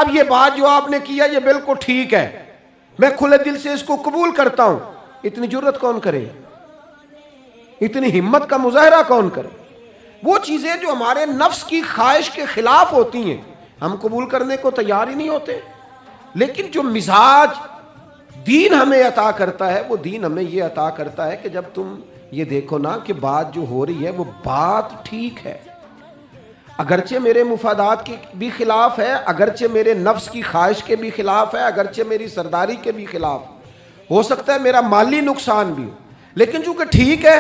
جناب یہ بات جو آپ نے کیا یہ بالکل ٹھیک ہے، میں کھلے دل سے اس کو قبول کرتا ہوں، اتنی جرت کون کرے، اتنی ہمت کا مظاہرہ کون کرے؟ وہ چیزیں جو ہمارے نفس کی خواہش کے خلاف ہوتی ہیں ہم قبول کرنے کو تیار ہی نہیں ہوتے. لیکن جو مزاج دین ہمیں عطا کرتا ہے، وہ دین ہمیں یہ عطا کرتا ہے کہ جب تم یہ دیکھو نا کہ بات جو ہو رہی ہے وہ بات ٹھیک ہے، اگرچہ میرے مفادات کے بھی خلاف ہے، اگرچہ میرے نفس کی خواہش کے بھی خلاف ہے، اگرچہ میری سرداری کے بھی خلاف ہو سکتا ہے، میرا مالی نقصان بھی ہو، لیکن چونکہ ٹھیک ہے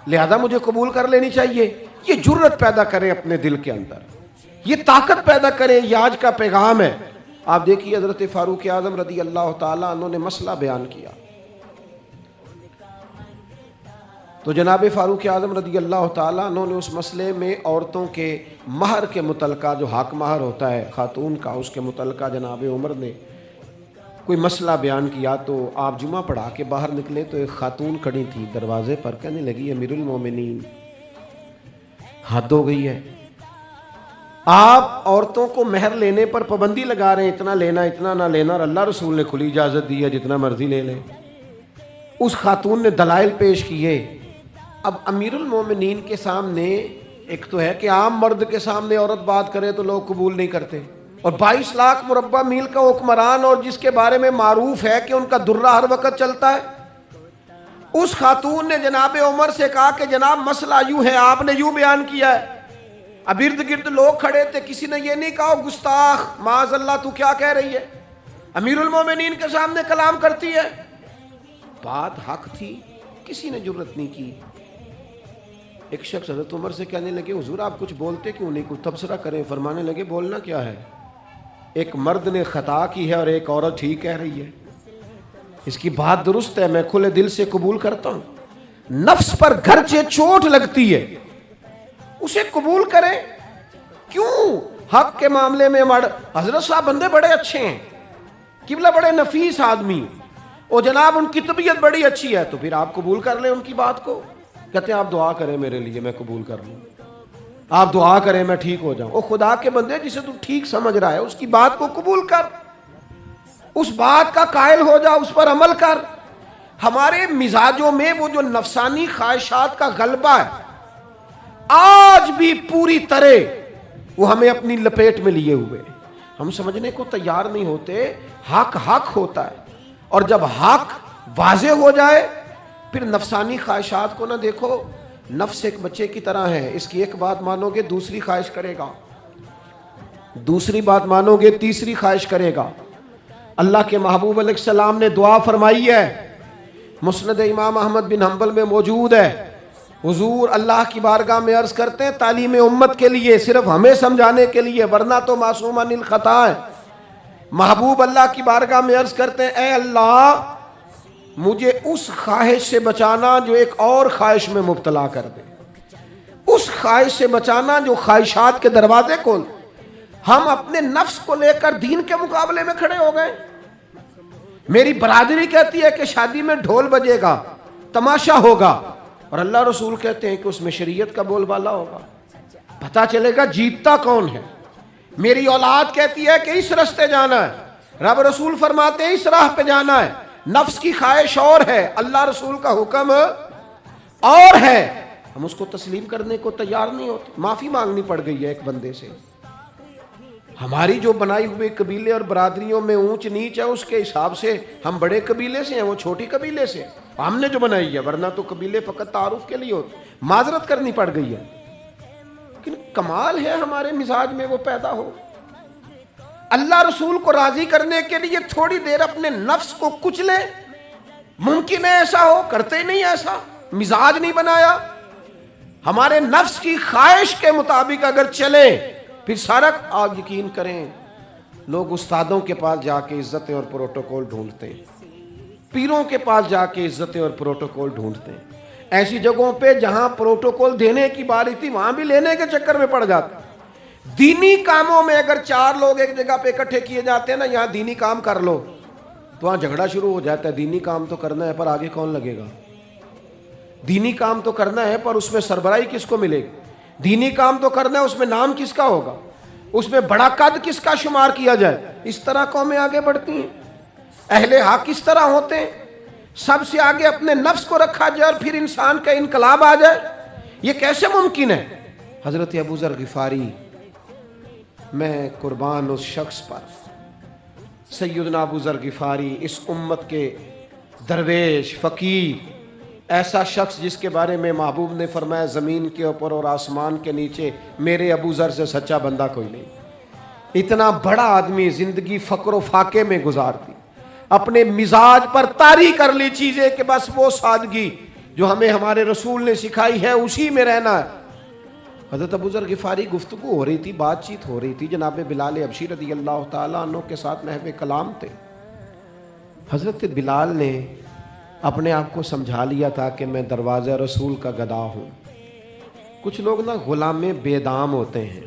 لہذا مجھے قبول کر لینی چاہیے. یہ جرت پیدا کریں اپنے دل کے اندر، یہ طاقت پیدا کریں. یہ آج کا پیغام ہے. آپ دیکھیے حضرت فاروق اعظم رضی اللہ تعالیٰ عنہ نے مسئلہ بیان کیا تو جناب فاروق اعظم رضی اللہ تعالیٰ عنہ نے اس مسئلے میں عورتوں کے مہر کے متعلقہ، جو حق مہر ہوتا ہے خاتون کا، اس کے متعلقہ جناب عمر نے کوئی مسئلہ بیان کیا. تو آپ جمعہ پڑھا کے باہر نکلے تو ایک خاتون کھڑی تھی دروازے پر، کہنے لگی امیر المومنین حد ہو گئی ہے، آپ عورتوں کو مہر لینے پر پابندی لگا رہے ہیں، اتنا لینا اتنا نہ لینا، اور اللہ رسول نے کھلی اجازت دی ہے جتنا مرضی لے لیں. اس خاتون نے دلائل پیش کیے. اب امیر المومنین کے سامنے ایک تو ہے کہ عام مرد کے سامنے عورت بات کرے تو لوگ قبول نہیں کرتے، اور 22 لاکھ مربع میل کا حکمران اور جس کے بارے میں معروف ہے کہ ان کا درہ ہر وقت چلتا ہے. اس خاتون نے جناب عمر سے کہا کہ جناب مسئلہ یوں ہے، آپ نے یوں بیان کیا ہے. اب ارد گرد لوگ کھڑے تھے، کسی نے یہ نہیں کہا گستاخ معاذ اللہ تو کیا کہہ رہی ہے، امیر المومنین کے سامنے کلام کرتی ہے. بات حق تھی، کسی نے جرت نہیں کی. ایک شخص حضرت عمر سے کہنے لگے حضور آپ کچھ بولتے کیوں نہیں، کچھ تبصرہ کریں. فرمانے لگے بولنا کیا ہے، ایک مرد نے خطا کی ہے اور ایک عورت ٹھیک کہہ رہی ہے، اس کی بات درست ہے، میں کھلے دل سے قبول کرتا ہوں. نفس پر گرچہ چوٹ لگتی ہے اسے قبول کریں. کیوں حق کے معاملے میں حضرت صاحب بندے بڑے اچھے ہیں، قبلہ بڑے نفیس آدمی، اور جناب ان کی طبیعت بڑی اچھی ہے، تو پھر آپ قبول کر لیں ان کی بات کو. کہتے ہیں آپ دعا کریں میرے لیے میں قبول کر لوں، آپ دعا کریں میں ٹھیک ہو جاؤں. او خدا کے بندے، جسے تو ٹھیک سمجھ رہا ہے اس کی بات کو قبول کر، اس بات کا قائل ہو جا، اس پر عمل کر. ہمارے مزاجوں میں وہ جو نفسانی خواہشات کا غلبہ ہے آج بھی پوری طرح وہ ہمیں اپنی لپیٹ میں لیے ہوئے، ہم سمجھنے کو تیار نہیں ہوتے. حق حق ہوتا ہے، اور جب حق واضح ہو جائے پھر نفسانی خواہشات کو نہ دیکھو. نفس ایک بچے کی طرح ہے، اس کی ایک بات مانو گے دوسری خواہش کرے گا، دوسری بات مانو گے تیسری خواہش کرے گا. اللہ کے محبوب علیہ السلام نے دعا فرمائی ہے، مسند امام احمد بن حنبل میں موجود ہے. حضور اللہ کی بارگاہ میں عرض کرتے ہیں تعلیم امت کے لیے، صرف ہمیں سمجھانے کے لیے، ورنہ تو معصوم عن الخطا ہے. محبوب اللہ کی بارگاہ میں عرض کرتے ہیں اے اللہ مجھے اس خواہش سے بچانا جو ایک اور خواہش میں مبتلا کر دے، اس خواہش سے بچانا جو خواہشات کے دروازے کھول. ہم اپنے نفس کو لے کر دین کے مقابلے میں کھڑے ہو گئے. میری برادری کہتی ہے کہ شادی میں ڈھول بجے گا، تماشا ہوگا، اور اللہ رسول کہتے ہیں کہ اس میں شریعت کا بول بالا ہوگا، پتہ چلے گا جیتتا کون ہے. میری اولاد کہتی ہے کہ اس راستے جانا ہے، رب رسول فرماتے ہیں اس راہ پہ جانا ہے. نفس کی خواہش اور ہے، اللہ رسول کا حکم اور ہے، ہم اس کو تسلیم کرنے کو تیار نہیں ہوتے. معافی مانگنی پڑ گئی ہے ایک بندے سے. ہماری جو بنائی ہوئے قبیلے اور برادریوں میں اونچ نیچ ہے اس کے حساب سے ہم بڑے قبیلے سے ہیں، وہ چھوٹی قبیلے سے ہم نے جو بنائی ہے، ورنہ تو قبیلے فقط تعارف کے لیے ہوتے. معذرت کرنی پڑ گئی ہے، لیکن کمال ہے ہمارے مزاج میں وہ پیدا ہو. اللہ رسول کو راضی کرنے کے لیے تھوڑی دیر اپنے نفس کو کچلے. ممکن ہے ایسا ہو، کرتے نہیں ایسا، مزاج نہیں بنایا. ہمارے نفس کی خواہش کے مطابق اگر چلے پھر سارا. آپ یقین کریں لوگ استادوں کے پاس جا کے عزتیں اور پروٹوکول ڈھونڈتے ہیں، پیروں کے پاس جا کے عزتیں اور پروٹوکول ڈھونڈتے ہیں. ایسی جگہوں پہ جہاں پروٹوکول دینے کی باری تھی وہاں بھی لینے کے چکر میں پڑ جاتے. دینی کاموں میں اگر 4 لوگ ایک جگہ پہ اکٹھے کیے جاتے ہیں نا، یہاں دینی کام کر لو، تو وہاں جھگڑا شروع ہو جاتا ہے. دینی کام تو کرنا ہے پر آگے کون لگے گا، دینی کام تو کرنا ہے پر اس میں سربراہی کس کو ملے گی، دینی کام تو کرنا ہے اس میں نام کس کا ہوگا. اس میں بڑا قد کس کا شمار کیا جائے؟ اس طرح قومیں آگے بڑھتی ہیں، اہل حق اس طرح ہوتے ہیں، سب سے آگے اپنے نفس کو رکھا جائے اور پھر انسان کا انقلاب آ جائے، یہ کیسے ممکن ہے؟ حضرت ابو ذر غفاری، میں قربان اس شخص پر، سیدنا ابو ذر غفاری، اس امت کے درویش فقیر، ایسا شخص جس کے بارے میں محبوب نے فرمایا زمین کے اوپر اور آسمان کے نیچے میرے ابو ذر سے سچا بندہ کوئی نہیں۔ اتنا بڑا آدمی زندگی فقر و فاقے میں گزار دی، اپنے مزاج پر طاری کر لی چیزیں کہ بس وہ سادگی جو ہمیں ہمارے رسول نے سکھائی ہے اسی میں رہنا ہے۔ حضرت ابو ذر غفاری گفتگو ہو رہی تھی، بات چیت ہو رہی تھی، جناب بلال حبشی رضی اللہ تعالیٰ عنہ کے ساتھ نحو کلام تھے۔ حضرت بلال نے اپنے آپ کو سمجھا لیا تھا کہ میں دروازہ رسول کا گدا ہوں۔ کچھ لوگ نا غلام بے دام ہوتے ہیں،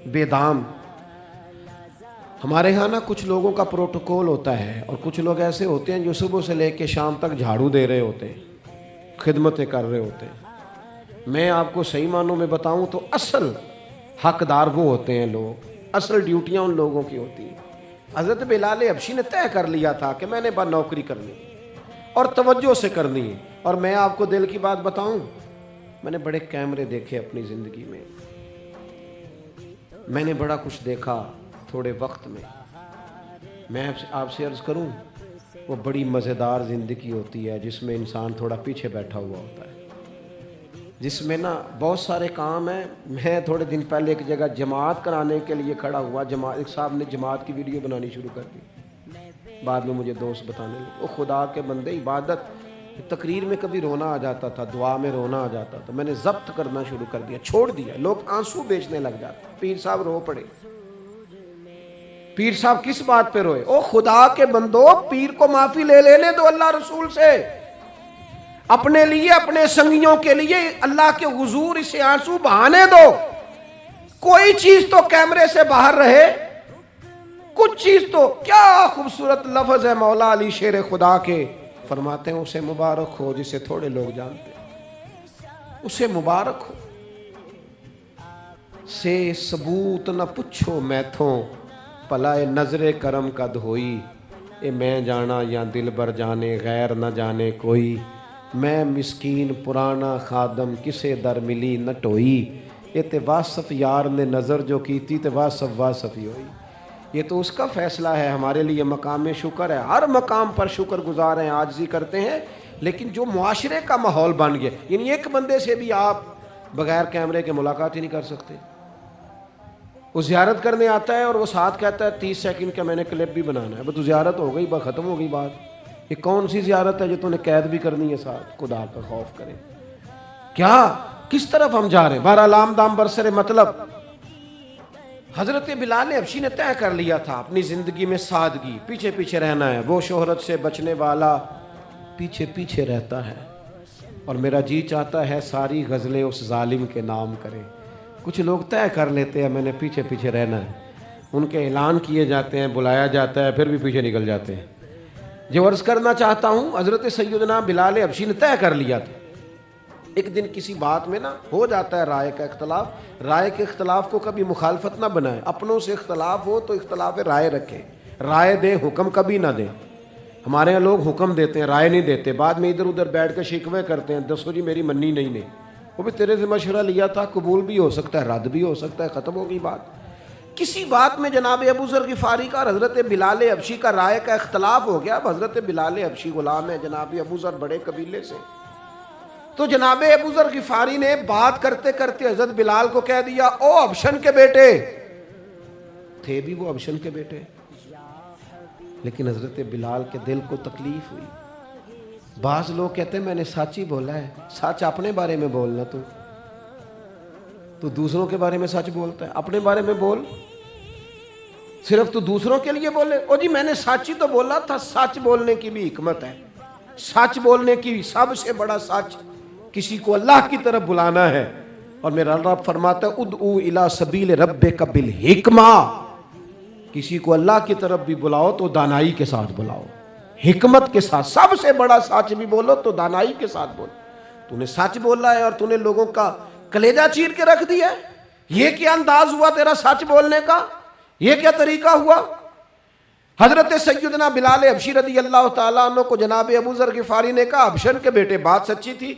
بے دام۔ ہمارے ہاں نا کچھ لوگوں کا پروٹوکول ہوتا ہے، اور کچھ لوگ ایسے ہوتے ہیں جو صبح سے لے کے شام تک جھاڑو دے رہے ہوتے ہیں، خدمتیں کر رہے ہوتے ہیں۔ میں آپ کو صحیح معنوں میں بتاؤں تو اصل حقدار وہ ہوتے ہیں لوگ، اصل ڈیوٹیاں ان لوگوں کی ہوتی ہیں۔ حضرت بلال حبشی نے طے کر لیا تھا کہ میں نے بس نوکری کرنی اور توجہ سے کرنی ہے۔ اور میں آپ کو دل کی بات بتاؤں، میں نے بڑے کیمرے دیکھے اپنی زندگی میں، میں نے بڑا کچھ دیکھا تھوڑے وقت میں۔ میں آپ سے عرض کروں، وہ بڑی مزیدار زندگی ہوتی ہے جس میں انسان تھوڑا پیچھے بیٹھا ہوا ہوتا ہے، جس میں نا بہت سارے کام ہیں۔ میں تھوڑے دن پہلے ایک جگہ جماعت کرانے کے لیے کھڑا ہوا، ایک صاحب نے جماعت کی ویڈیو بنانی شروع کر دی، بعد میں مجھے دوست بتانے لگے، وہ خدا کے بندے، عبادت تقریر میں کبھی رونا آ جاتا تھا، دعا میں رونا آ جاتا تھا، میں نے ضبط کرنا شروع کر دیا، چھوڑ دیا۔ لوگ آنسو بیچنے لگ جاتے، پیر صاحب رو پڑے۔ پیر صاحب کس بات پہ روئے؟ او خدا کے بندو، پیر کو معافی لے لینے دو اللہ رسول سے، اپنے لیے اپنے سنگیوں کے لیے اللہ کے حضور اسے آنسو بہانے دو۔ کوئی چیز تو کیمرے سے باہر رہے، کچھ چیز تو۔ کیا خوبصورت لفظ ہے مولا علی شیر خدا کے، فرماتے ہیں اسے مبارک ہو جسے تھوڑے لوگ جانتے ہیں، اسے مبارک ہو سے ثبوت نہ پچھو میتھوں، پلائے نظر کرم کا دھوئی، اے میں جانا یا دل بر جانے غیر نہ جانے کوئی، میں مسکین پرانا خادم کسے در ملی نہ ٹوئی، یہ تے واصف یار نے نظر جو کی تھی تے واصف ہی ہوئی۔ یہ تو اس کا فیصلہ ہے، ہمارے لیے مقام شکر ہے، ہر مقام پر شکر گزار ہیں، عاجزی کرتے ہیں، لیکن جو معاشرے کا ماحول بن گیا، یعنی ایک بندے سے بھی آپ بغیر کیمرے کے ملاقات ہی نہیں کر سکتے۔ وہ زیارت کرنے آتا ہے اور وہ ساتھ کہتا ہے 30 سیکنڈ کا میں نے کلپ بھی بنانا ہے، بس تو زیارت ہو گئی، بس ختم ہو گئی بات۔ یہ کون سی زیارت ہے جو تو نے قید بھی کرنی ہے ساتھ؟ خدا کا خوف کرے، کیا کس طرف ہم جا رہے ہیں؟ بہرحال عام دام برسر مطلب، حضرت بلال حبشی نے طے کر لیا تھا اپنی زندگی میں سادگی، پیچھے پیچھے رہنا ہے۔ وہ شہرت سے بچنے والا پیچھے پیچھے رہتا ہے، اور میرا جی چاہتا ہے ساری غزلیں اس ظالم کے نام کریں۔ کچھ لوگ طے کر لیتے ہیں میں نے پیچھے پیچھے رہنا ہے، ان کے اعلان کیے جاتے ہیں، بلایا جاتا ہے، پھر بھی پیچھے نکل جاتے ہیں۔ جو عرض کرنا چاہتا ہوں، حضرت سیدنا بلال حبشی نے طے کر لیا تھا۔ ایک دن کسی بات میں نا ہو جاتا ہے رائے کا اختلاف، رائے کے اختلاف کو کبھی مخالفت نہ بنائیں، اپنوں سے اختلاف ہو تو اختلاف رائے رکھیں، رائے دیں، حکم کبھی نہ دیں۔ ہمارے یہاں لوگ حکم دیتے ہیں، رائے نہیں دیتے، بعد میں ادھر ادھر بیٹھ کے شکوے کرتے ہیں، دسو جی میری منی نہیں، وہ بھی تیرے سے مشورہ لیا تھا، قبول بھی ہو سکتا ہے، رد بھی ہو سکتا ہے، ختم ہو گئی بات۔ کسی بات میں جناب ابو ذر غفاری کا اور حضرت بلال حبشی کا رائے کا اختلاف ہو گیا۔ اب حضرت بلال حبشی غلام ہے، جناب ابو ذر بڑے قبیلے سے، تو جناب ابو ذر غفاری نے بات کرتے کرتے حضرت بلال کو کہہ دیا، او ابشن کے بیٹے، تھے بھی وہ ابشن کے بیٹے، لیکن حضرت بلال کے دل کو تکلیف ہوئی۔ بعض لوگ کہتے ہیں میں نے سچ ہی بولا ہے، سچ اپنے بارے میں بولنا، تو دوسروں کے بارے میں سچ بولتا ہے، اپنے بارے میں بول، صرف تو دوسروں کے لیے بولے۔ او جی میں نے سچ ہی تو بولا تھا، سچ بولنے کی بھی حکمت ہے، سچ بولنے کی سب سے بڑا سچ کسی کو اللہ کی طرف بلانا ہے، اور میرا رب فرماتا ہے ادعو الی سبیل ربک بالحکمہ، کسی کو اللہ کی طرف بھی بلاؤ تو دانائی کے ساتھ بلاؤ، حکمت کے ساتھ۔ سب سے بڑا سچ بھی بولو تو دانائی کے ساتھ بولو۔ تو نے سچ بولا ہے اور تو نے لوگوں کا کلیجہ چیر کے رکھ دیا ہے، یہ کیا انداز ہوا تیرا سچ بولنے کا؟ یہ کیا طریقہ ہوا؟ حضرت سیدنا بلال حبشی رضی اللہ تعالیٰ عنہ کو جناب ابو ذر غفاری نے کہا ابشر کے بیٹے بات سچی تھی.